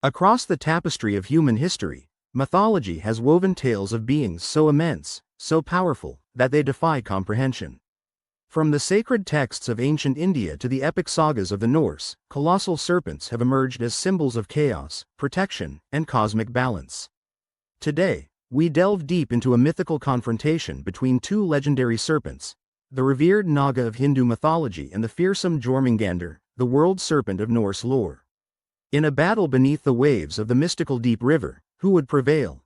Across the tapestry of human history, mythology has woven tales of beings so immense, so powerful, that they defy comprehension. From the sacred texts of ancient India to the epic sagas of the Norse, colossal serpents have emerged as symbols of chaos, protection, and cosmic balance. Today, we delve deep into a mythical confrontation between two legendary serpents, the revered Naga of Hindu mythology and the fearsome Jörmungandr, the world serpent of Norse lore. In a battle beneath the waves of the mystical deep river, who would prevail?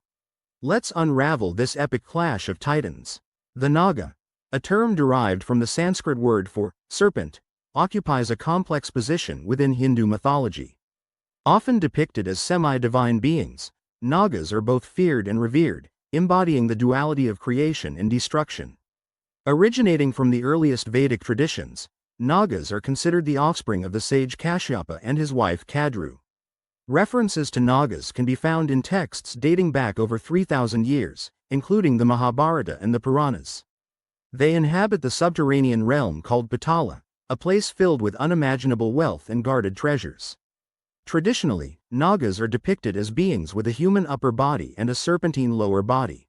Let's unravel this epic clash of titans. The Naga, a term derived from the Sanskrit word for serpent, occupies a complex position within Hindu mythology. Often depicted as semi-divine beings, Nagas are both feared and revered, embodying the duality of creation and destruction. Originating from the earliest Vedic traditions, Nagas are considered the offspring of the sage Kashyapa and his wife Kadru. References to Nagas can be found in texts dating back over 3,000 years, including the Mahabharata and the Puranas. They inhabit the subterranean realm called Patala, a place filled with unimaginable wealth and guarded treasures. Traditionally, Nagas are depicted as beings with a human upper body and a serpentine lower body.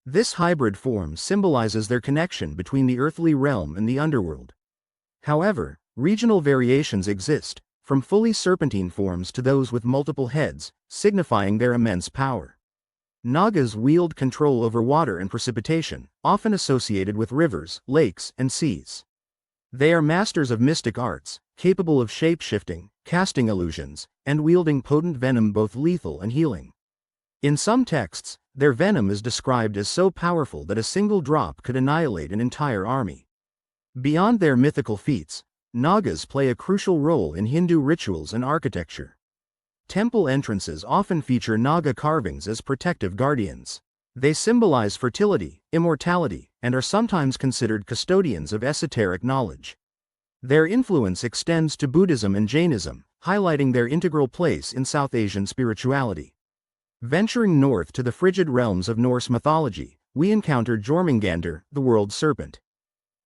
This hybrid form symbolizes their connection between the earthly realm and the underworld. However, regional variations exist, from fully serpentine forms to those with multiple heads, signifying their immense power. Nagas wield control over water and precipitation, often associated with rivers, lakes, and seas. They are masters of mystic arts, capable of shape-shifting, casting illusions, and wielding potent venom both lethal and healing. In some texts, their venom is described as so powerful that a single drop could annihilate an entire army. Beyond their mythical feats, Nagas play a crucial role in Hindu rituals and architecture. Temple entrances often feature Naga carvings as protective guardians. They symbolize fertility, immortality, and are sometimes considered custodians of esoteric knowledge. Their influence extends to Buddhism and Jainism, highlighting their integral place in South Asian spirituality. Venturing north to the frigid realms of Norse mythology, we encounter Jörmungandr, the world serpent.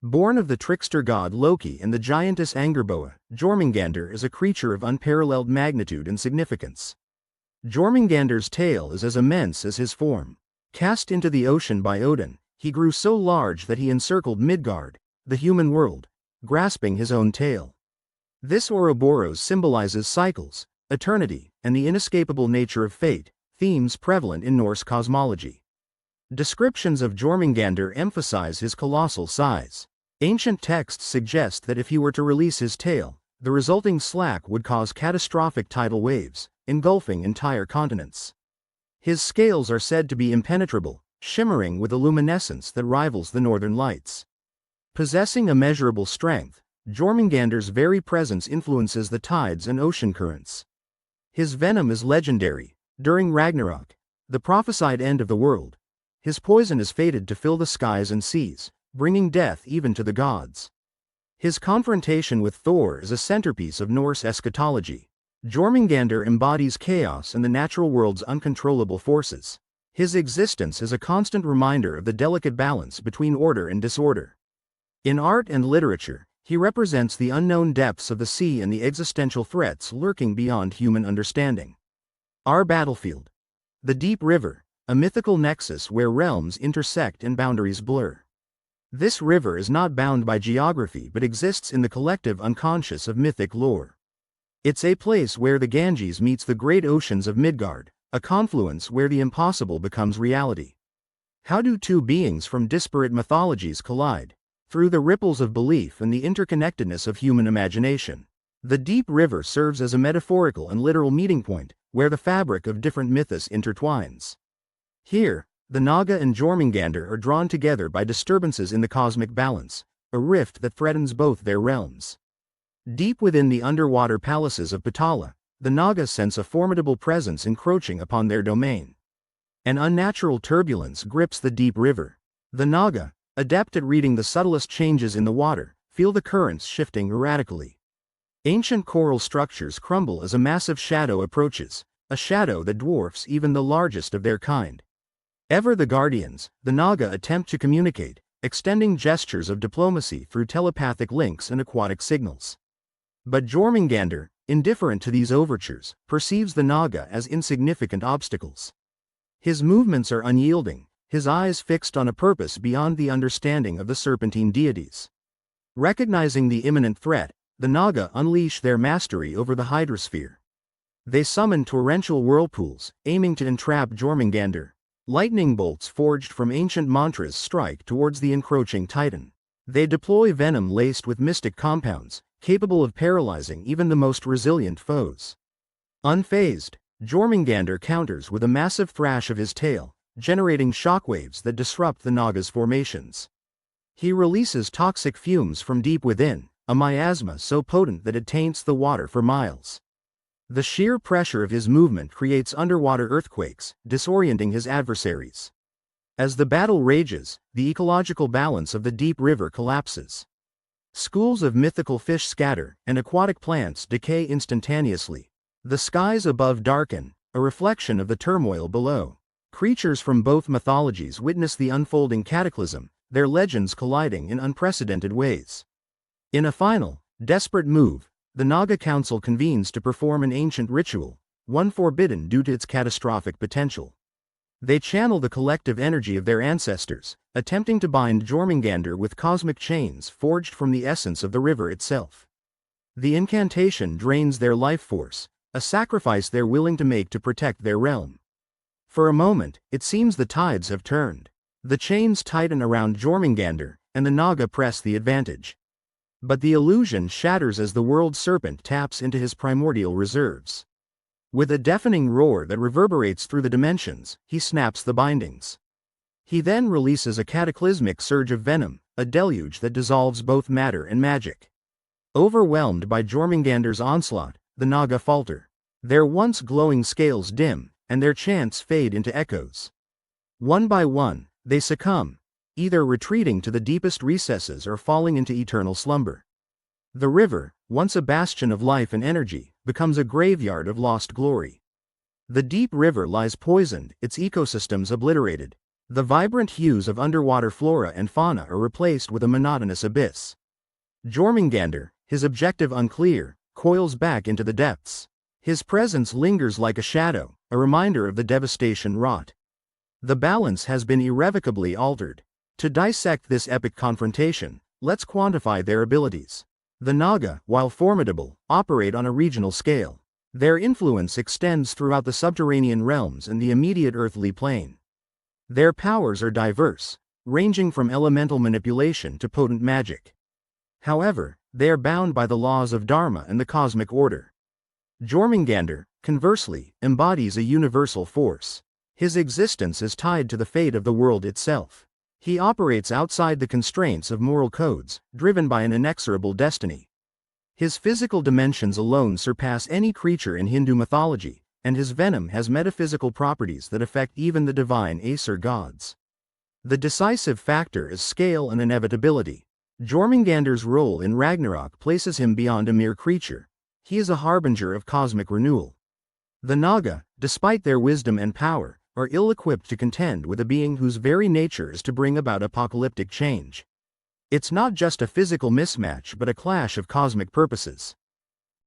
Born of the trickster god Loki and the giantess Angerboa, Jörmungandr is a creature of unparalleled magnitude and significance. Jörmungandr's tail is as immense as his form. Cast into the ocean by Odin, he grew so large that he encircled Midgard, the human world, grasping his own tail. This Ouroboros symbolizes cycles, eternity, and the inescapable nature of fate, themes prevalent in Norse cosmology. Descriptions of Jörmungandr emphasize his colossal size. Ancient texts suggest that if he were to release his tail, the resulting slack would cause catastrophic tidal waves, engulfing entire continents. His scales are said to be impenetrable, shimmering with a luminescence that rivals the northern lights. Possessing immeasurable strength, Jörmungandr's very presence influences the tides and ocean currents. His venom is legendary. During Ragnarok, the prophesied end of the world, his poison is fated to fill the skies and seas, bringing death even to the gods. His confrontation with Thor is a centerpiece of Norse eschatology. Jörmungandr embodies chaos and the natural world's uncontrollable forces. His existence is a constant reminder of the delicate balance between order and disorder. In art and literature, he represents the unknown depths of the sea and the existential threats lurking beyond human understanding. Our battlefield. The deep river, a mythical nexus where realms intersect and boundaries blur. This river is not bound by geography but exists in the collective unconscious of mythic lore. It's a place where the Ganges meets the great oceans of Midgard, a confluence where the impossible becomes reality. How do two beings from disparate mythologies collide? Through the ripples of belief and the interconnectedness of human imagination. The deep river serves as a metaphorical and literal meeting point, where the fabric of different mythos intertwines. Here, the Naga and Jörmungandr are drawn together by disturbances in the cosmic balance, a rift that threatens both their realms. Deep within the underwater palaces of Patala, the Naga sense a formidable presence encroaching upon their domain. An unnatural turbulence grips the deep river. The Naga, adept at reading the subtlest changes in the water, feel the currents shifting erratically. Ancient coral structures crumble as a massive shadow approaches, a shadow that dwarfs even the largest of their kind. Ever the guardians, the Naga attempt to communicate, extending gestures of diplomacy through telepathic links and aquatic signals. But Jörmungandr, indifferent to these overtures, perceives the Naga as insignificant obstacles. His movements are unyielding, his eyes fixed on a purpose beyond the understanding of the serpentine deities. Recognizing the imminent threat, the Naga unleash their mastery over the hydrosphere. They summon torrential whirlpools, aiming to entrap Jörmungandr. Lightning bolts forged from ancient mantras strike towards the encroaching titan. They deploy venom laced with mystic compounds, capable of paralyzing even the most resilient foes. Unfazed, Jörmungandr counters with a massive thrash of his tail, generating shockwaves that disrupt the Naga's formations. He releases toxic fumes from deep within, a miasma so potent that it taints the water for miles. The sheer pressure of his movement creates underwater earthquakes, disorienting his adversaries. As the battle rages, the ecological balance of the deep river collapses. Schools of mythical fish scatter, and aquatic plants decay instantaneously. The skies above darken, a reflection of the turmoil below. Creatures from both mythologies witness the unfolding cataclysm, their legends colliding in unprecedented ways. In a final, desperate move, the Naga Council convenes to perform an ancient ritual, one forbidden due to its catastrophic potential. They channel the collective energy of their ancestors, attempting to bind Jörmungandr with cosmic chains forged from the essence of the river itself. The incantation drains their life force, a sacrifice they're willing to make to protect their realm. For a moment, it seems the tides have turned. The chains tighten around Jörmungandr, and the Naga press the advantage. But the illusion shatters as the world serpent taps into his primordial reserves. With a deafening roar that reverberates through the dimensions, he snaps the bindings. He then releases a cataclysmic surge of venom, a deluge that dissolves both matter and magic. Overwhelmed by Jörmungandr's onslaught, the Naga falter. Their once glowing scales dim, and their chants fade into echoes. One by one, they succumb, either retreating to the deepest recesses or falling into eternal slumber. The river, once a bastion of life and energy, becomes a graveyard of lost glory. The deep river lies poisoned, its ecosystems obliterated. The vibrant hues of underwater flora and fauna are replaced with a monotonous abyss. Jörmungandr, his objective unclear, coils back into the depths. His presence lingers like a shadow, a reminder of the devastation wrought. The balance has been irrevocably altered. To dissect this epic confrontation, let's quantify their abilities. The Naga, while formidable, operate on a regional scale. Their influence extends throughout the subterranean realms and the immediate earthly plane. Their powers are diverse, ranging from elemental manipulation to potent magic. However, they are bound by the laws of Dharma and the cosmic order. Jörmungandr, conversely, embodies a universal force. His existence is tied to the fate of the world itself. He operates outside the constraints of moral codes, driven by an inexorable destiny. His physical dimensions alone surpass any creature in Hindu mythology, and his venom has metaphysical properties that affect even the divine Aesir gods. The decisive factor is scale and inevitability. Jörmungandr's role in Ragnarok places him beyond a mere creature. He is a harbinger of cosmic renewal. The Naga, despite their wisdom and power, are ill-equipped to contend with a being whose very nature is to bring about apocalyptic change. It's not just a physical mismatch but a clash of cosmic purposes.